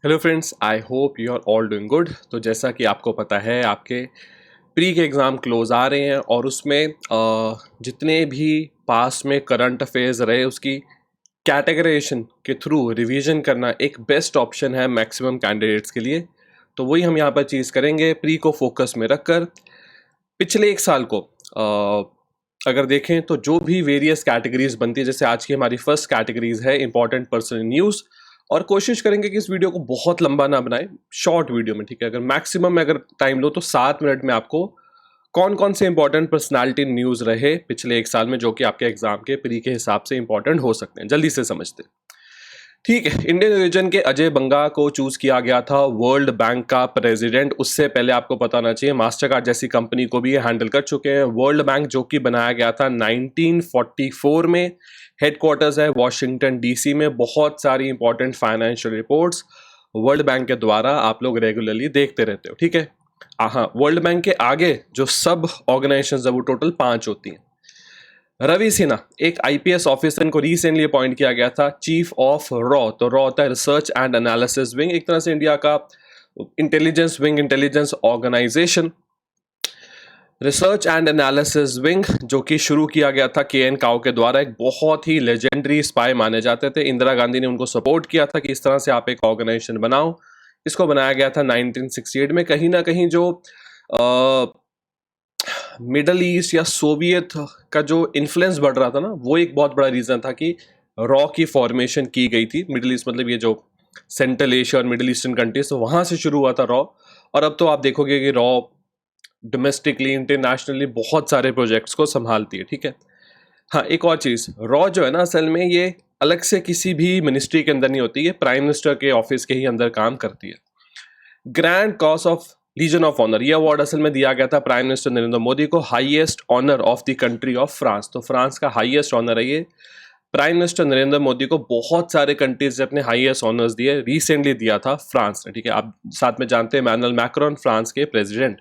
Hello friends, I hope you are all doing good. तो जैसा कि आपको पता है, आपके प्री के एग्ज़ाम क्लोज आ रहे हैं और उसमें जितने भी पास में करंट अफेयर्स रहे उसकी कैटेगराइजेशन के थ्रू रिवीजन करना एक बेस्ट ऑप्शन है मैक्सिमम कैंडिडेट्स के लिए। तो वही हम यहाँ पर चीज़ करेंगे, प्री को फोकस में रखकर। पिछले एक साल को अगर देखें तो जो भी वेरियस कैटेगरीज बनती है, जैसे आज की हमारी फर्स्ट कैटेगरीज है इंपॉर्टेंट पर्सन न्यूज़, और कोशिश करेंगे कि इस वीडियो को बहुत लंबा ना बनाए, शॉर्ट वीडियो में, ठीक है। अगर मैक्सिमम में अगर टाइम लो तो 7 मिनट में आपको कौन कौन से इंपॉर्टेंट पर्सनालिटी न्यूज़ रहे पिछले एक साल में जो कि आपके एग्जाम के प्री के हिसाब से इंपॉर्टेंट हो सकते हैं, जल्दी से समझते हैं। ठीक है, इंडियन रीजन के अजय बंगा को चूज किया गया था वर्ल्ड बैंक का प्रेसिडेंट। उससे पहले आपको पता होना चाहिए मास्टर कार्ड जैसी कंपनी को भी ये हैंडल कर चुके हैं। वर्ल्ड बैंक जो कि बनाया गया था 1944 में, हेडक्वार्टर्स है वॉशिंगटन डीसी में। बहुत सारी important financial reports world bank के द्वारा आप लोग रेगुलरली देखते रहते हो, ठीक है। हाँ, वर्ल्ड बैंक के आगे जो सब ऑर्गेनाइजेशन है वो टोटल 5 होती हैं। रवि सिन्हा एक आईपीएस ऑफिसर को रिसेंटली अपॉइंट किया गया था चीफ ऑफ रॉ। तो रॉ होता है रिसर्च एंड एनालिसिस विंग, एक तरह से इंडिया का intelligence wing, intelligence organisation. Research and analysis wing जो कि शुरू किया गया था के.एन. काओ के द्वारा। एक बहुत ही लेजेंडरी स्पाई माने जाते थे। इंदिरा गांधी ने उनको सपोर्ट किया था कि इस तरह से आप एक ऑर्गेनाइजेशन बनाओ। इसको बनाया गया था 1968 में। कहीं ना कहीं जो मिडल ईस्ट या सोवियत का जो इन्फ्लुएंस बढ़ रहा था ना, वो एक बहुत बड़ा रीज़न था कि रॉ की फॉर्मेशन की गई थी। मिडल ईस्ट मतलब ये जो सेंट्रल एशिया और मिडल ईस्टर्न कंट्रीज, तो वहाँ से शुरू हुआ था रॉ। और अब तो आप देखोगे कि रॉ डोमेस्टिकली, इंटरनेशनली बहुत सारे प्रोजेक्ट्स को संभालती है, ठीक है। हाँ, एक और चीज़, रॉ जो है ना, असल में ये अलग से किसी भी मिनिस्ट्री के अंदर नहीं होती है, प्राइम मिनिस्टर के ऑफिस के ही अंदर काम करती है। Grand cross of legion of honour, ये अवार्ड असल में दिया गया था प्राइम मिनिस्टर नरेंद्र मोदी को। Highest honour of the country of France, तो फ्रांस का हाईएस्ट ऑनर है ये। प्राइम मिनिस्टर नरेंद्र मोदी को बहुत सारे कंट्रीज ने अपने हाईएस्ट ऑनर्स दिए, रिसेंटली दिया था फ्रांस ने, ठीक है। आप साथ में जानते हैं इमैनुअल मैक्रोन फ्रांस के president.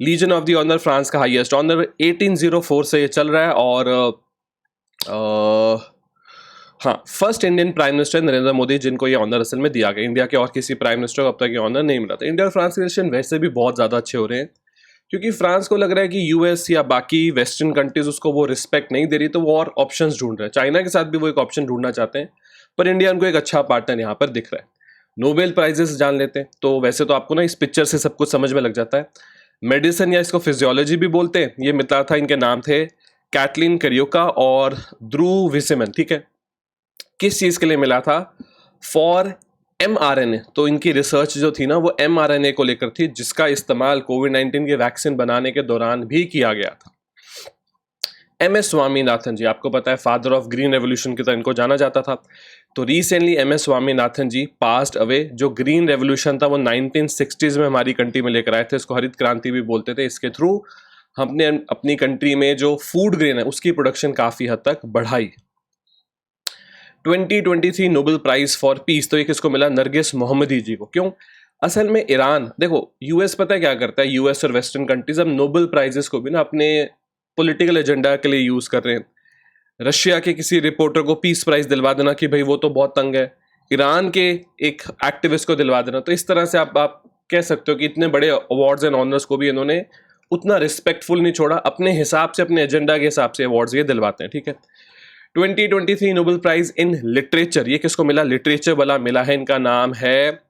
Legion of the honour France का हाईएस्ट ऑनर 1804 से ये चल रहा है। और हाँ, first Indian prime minister Narendra Modi जिनको ये ऑनर असल में दिया गया। इंडिया के और किसी प्राइम मिनिस्टर को अब तक ये ऑनर नहीं मिला था। इंडिया और फ्रांस के रिलेशन वैसे भी बहुत ज़्यादा अच्छे हो रहे हैं, क्योंकि फ्रांस को लग रहा है कि यूएस या बाकी वेस्टर्न कंट्रीज उसको वो रिस्पेक्ट नहीं दे रही, तो वो और ऑप्शंस ढूंढ रहे हैं। चाइना के साथ भी वो एक ऑप्शन ढूंढना चाहते हैं, पर इंडिया उनको एक अच्छा पार्टनर यहाँ पर दिख रहा है। नोबेल प्राइजेस जान लेते हैं, तो वैसे तो आपको ना इस पिक्चर से सब कुछ समझ में लग जाता है। मेडिसिन या इसको फिजियोलॉजी भी बोलते हैं, ये मिला था, इनके नाम थे कैटलिन करियोका और ध्रुव विसेमन, ठीक है। किस चीज़ के लिए मिला था? For mRNA। तो इनकी रिसर्च जो थी ना, वो mRNA को लेकर थी, जिसका इस्तेमाल कोविड-19 के वैक्सीन बनाने के दौरान भी किया गया था। एम.एस. स्वामीनाथन जी, आपको पता है फादर ऑफ ग्रीन रेवोल्यूशन की तरह इनको जाना जाता था। तो रिसेंटली एम.एस. स्वामीनाथन जी पास्ड अवे। जो ग्रीन रेवोल्यूशन था वो 1960s में हमारी कंट्री में लेकर आए थे, इसको हरित क्रांति भी बोलते थे। इसके थ्रू हमने अपनी कंट्री में जो फूड ग्रेन है उसकी प्रोडक्शन काफ़ी हद तक बढ़ाई। 2023 नोबेल प्राइज फॉर पीस, तो ये किसको मिला? नरगिस मोहम्मदी जी को। क्यों? असल में ईरान, देखो यूएस पता है क्या करता है, यूएस और वेस्टर्न कंट्रीज अब नोबेल प्राइजेस को भी ना अपने पॉलिटिकल एजेंडा के लिए यूज कर रहे हैं। रशिया के किसी रिपोर्टर को पीस प्राइज दिलवा देना कि भाई वो तो बहुत तंग है, ईरान के एक एक्टिविस्ट को दिलवा देना। तो इस तरह से आप कह सकते हो कि इतने बड़े अवार्ड्स एंड ऑनर्स को भी इन्होंने उतना रिस्पेक्टफुल नहीं छोड़ा, अपने हिसाब से, अपने एजेंडा के हिसाब से अवार्ड्स ये दिलवाते हैं, ठीक है। 2023 नोबेल प्राइज इन लिटरेचर, ये किसको मिला? लिटरेचर वाला मिला है, इनका नाम है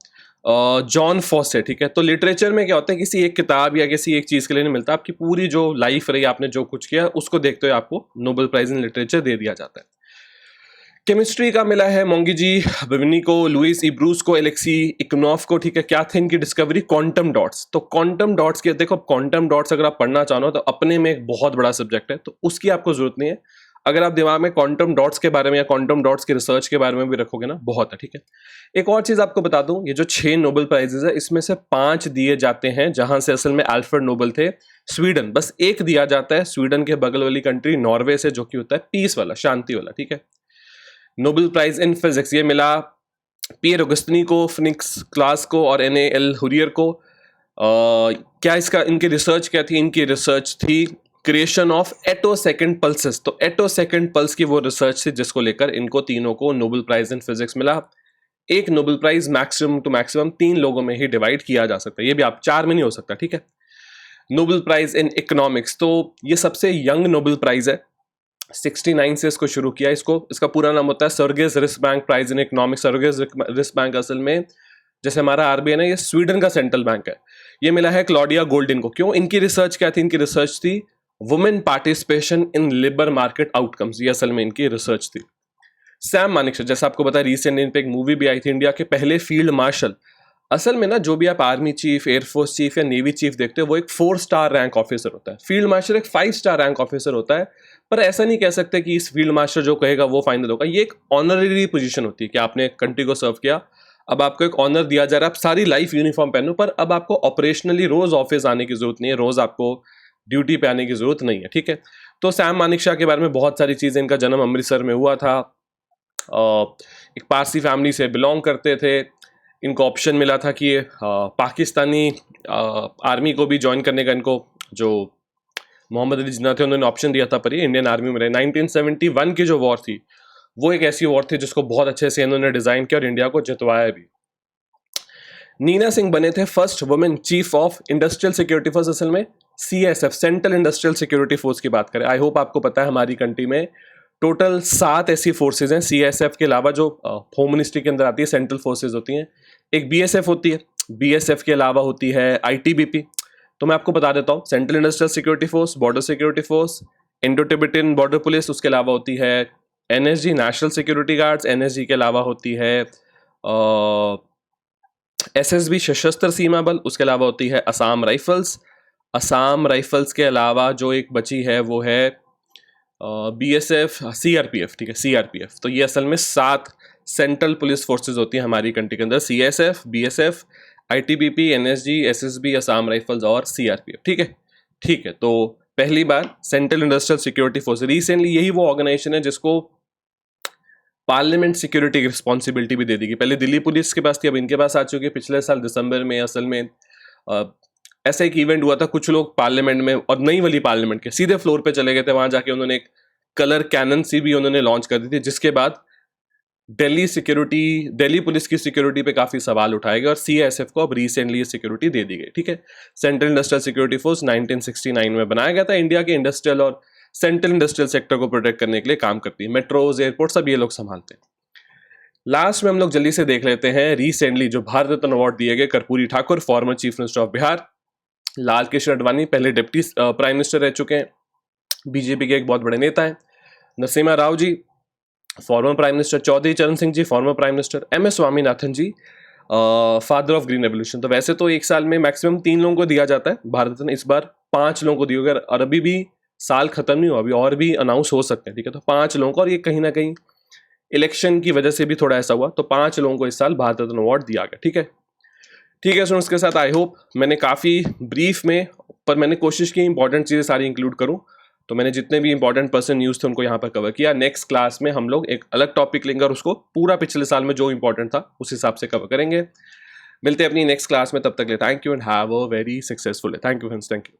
जॉन फॉसेट, ठीक है। तो लिटरेचर में क्या होता है, किसी एक किताब या किसी एक चीज़ के लिए नहीं मिलता, आपकी पूरी जो लाइफ रही, आपने जो कुछ किया उसको देखते हुए आपको नोबेल प्राइज इन लिटरेचर दे दिया जाता है। केमिस्ट्री का मिला है मोंगिजी बिवनी को, लुइस इब्रूस को, एलेक्सी इकोनॉफ को, ठीक है। क्या थे इनकी डिस्कवरी? Quantum dots. तो क्वांटम डॉट्स के, देखो क्वांटम डॉट्स अगर आप पढ़ना चाहो तो अपने में एक बहुत बड़ा सब्जेक्ट है, तो उसकी आपको जरूरत नहीं है। अगर आप दिमाग में क्वांटम डॉट्स के बारे में या क्वांटम डॉट्स की रिसर्च के बारे में भी रखोगे ना, बहुत है, ठीक है। एक और चीज आपको बता दूं, ये जो 6 नोबेल प्राइजेस है इसमें से 5 दिए जाते हैं जहां से असल में अल्फ्रेड नोबेल थे, स्वीडन। बस एक दिया जाता है स्वीडन के बगल वाली कंट्री नॉर्वे से, जो कि होता है पीस वाला, शांति वाला, ठीक है। नोबेल प्राइज इन फिजिक्स ये मिला पियर ऑगस्टिनी को, फिनिक्स क्लास को और NAL हुरियर को। क्या इसका, इनकी रिसर्च क्या थी? इनकी रिसर्च थी क्रिएशन ऑफ एटोसेकंड पल्सेस। तो एटोसेकंड पल्स की वो रिसर्च थी जिसको लेकर इनको तीनों को नोबेल प्राइज इन फिजिक्स मिला। एक Nobel prize maximum to maximum 3 लोगों में ही डिवाइड किया जा सकता है, ये भी आप 4 में नहीं हो सकता, ठीक है। नोबेल प्राइज इन इकोनॉमिक्स, तो ये सबसे यंग नोबेल प्राइज है, 69 से इसको शुरू किया। इसका पूरा नाम होता है सर्गेस रिस्बैंक प्राइज इन इकोनॉमिक्स। सर्गेस रिस्बैंक असल में जैसे हमारा आरबीआई ना, ये स्वीडन का सेंट्रल बैंक है। ये मिला है क्लॉडिया गोल्डिन को। क्यों? इनकी रिसर्च क्या थी? इनकी रिसर्च थी women participation in labour market outcomes, ये असल में इनकी रिसर्च थी। सैम मानेकशॉ, जैसा आपको पता है रिसेंट इन पे एक मूवी भी आई थी, इंडिया के पहले फील्ड मार्शल। असल में ना जो भी आप आर्मी चीफ, एयरफोर्स चीफ या नेवी चीफ देखते हो, वो एक 4 स्टार रैंक ऑफिसर होता है। फील्ड मार्शल एक 5 स्टार रैंक ऑफिसर होता है। पर ऐसा नहीं कह सकते कि इस फील्ड मार्शल जो कहेगा वो फाइनल होगा। ये एक ऑनररी पोजीशन होती है कि आपने कंट्री को सर्व किया, अब आपको एक ऑनर दिया जा रहा है, आप सारी लाइफ यूनिफॉर्म पहनो, पर अब आपको ऑपरेशनली रोज ऑफिस आने की जरूरत नहीं है, रोज आपको ड्यूटी पे आने की जरूरत नहीं है, ठीक है। तो सैम मानेकशॉ के बारे में बहुत सारी चीजें, इनका जन्म अमृतसर में हुआ था, एक पारसी फैमिली से बिलोंग करते थे। इनको ऑप्शन मिला था कि पाकिस्तानी आर्मी को भी ज्वाइन करने का, इनको जो मोहम्मद अली जिन्ना थे उन्होंने ऑप्शन दिया था, पर ये इंडियन आर्मी में रहे। 1971 की जो वॉर थी वो एक ऐसी वॉर थी जिसको बहुत अच्छे से इन्होंने डिजाइन किया और इंडिया को जितवाया भी। नीना सिंह बने थे first women chief of industrial security force, असल में CISF, central industrial security force की बात करें। आई होप आपको पता है हमारी कंट्री में टोटल 7 ऐसी फोर्सेज हैं CISF के अलावा, जो होम मिनिस्ट्री के अंदर आती है, सेंट्रल फोर्सेज होती हैं। एक BSF होती है, BSF के अलावा होती है ITBP। तो मैं आपको बता देता हूँ, central industrial security force, border security force, Indo Tibetan border police, उसके अलावा होती है NSG, national security guards. NSG के अलावा होती है SSB, सशस्त्र सीमा बल। उसके अलावा होती है असम राइफल्स। असम राइफल्स के अलावा जो एक बची है वो है BSF, CRPF, ठीक है, CRPF। तो ये असल में 7 सेंट्रल पुलिस फोर्सेज होती हैं हमारी कंट्री के अंदर, CISF, BSF, ITBP, NSG, SSB, Assam rifles और CRPF, ठीक है। ठीक है, तो पहली बार central industrial security force, recently यही वो ऑर्गेनाइजेशन है जिसको पार्लियामेंट सिक्योरिटी की रिस्पॉन्सिबिलिटी भी दे दी गई। पहले दिल्ली पुलिस के पास थी, अब इनके पास आ चुकी है। पिछले साल दिसंबर में असल में ऐसा एक इवेंट हुआ था, कुछ लोग पार्लियामेंट में और नई वाली पार्लियामेंट के सीधे फ्लोर पे चले गए थे। वहां जाके उन्होंने एक कलर कैनन सी भी उन्होंने लॉन्च कर दी थी, जिसके बाद दिल्ली पुलिस की सिक्योरिटी पे काफी सवाल उठाए गए और CISF को अब रिसेंटली ये सिक्योरिटी दे दी गई, ठीक है। सेंट्रल इंडस्ट्रियल सिक्योरिटी फोर्स 1969 में बनाया गया था। इंडिया के इंडस्ट्रियल और सेंट्रल इंडस्ट्रियल सेक्टर को प्रोटेक्ट करने के लिए काम करती है। मेट्रोज, एयरपोर्ट सब ये लोग संभालते हैं। लास्ट में हम लोग जल्दी से देख लेते हैं रिसेंटली जो भारत रत्न अवार्ड दिए गए Karpoori Thakur, former chief minister of Bihar. Lal Krishna Advani पहले डिप्टी प्राइम मिनिस्टर रह चुके हैं, बीजेपी के एक बहुत बड़े नेता हैं। Narasimha Rao ji former prime minister. Chaudhary Charan Singh ji former prime minister. MS Swaminathan ji father of green revolution. तो वैसे तो एक साल में मैक्सिमम 3 लोगों को दिया जाता है भारत रत्न, इस बार 5 लोगों को दिया गया और अभी भी साल खत्म नहीं हुआ, अभी और भी अनाउंस हो सकते हैं, ठीक है। तो 5 लोगों को, और ये कहीं ना कहीं इलेक्शन की वजह से भी थोड़ा ऐसा हुआ, तो 5 लोगों को इस साल भारत रत्न अवार्ड दिया गया, ठीक है। ठीक है स्टूडेंट्स, के साथ आई होप मैंने काफ़ी ब्रीफ में, पर मैंने कोशिश की इंपॉर्टेंट चीज़ें सारी इंक्लूड करूं। तो मैंने जितने भी इंपॉर्टेंट पर्सन न्यूज़ थे उनको यहाँ पर कवर किया। नेक्स्ट क्लास में हम लोग एक अलग टॉपिक लेंगे और उसको पूरा पिछले साल में जो इंपॉर्टेंट था उस हिसाब से कवर करेंगे। मिलते हैं अपनी नेक्स्ट क्लास में, तब तक ले thank you and have a very successful day. Thank you friends, thank you.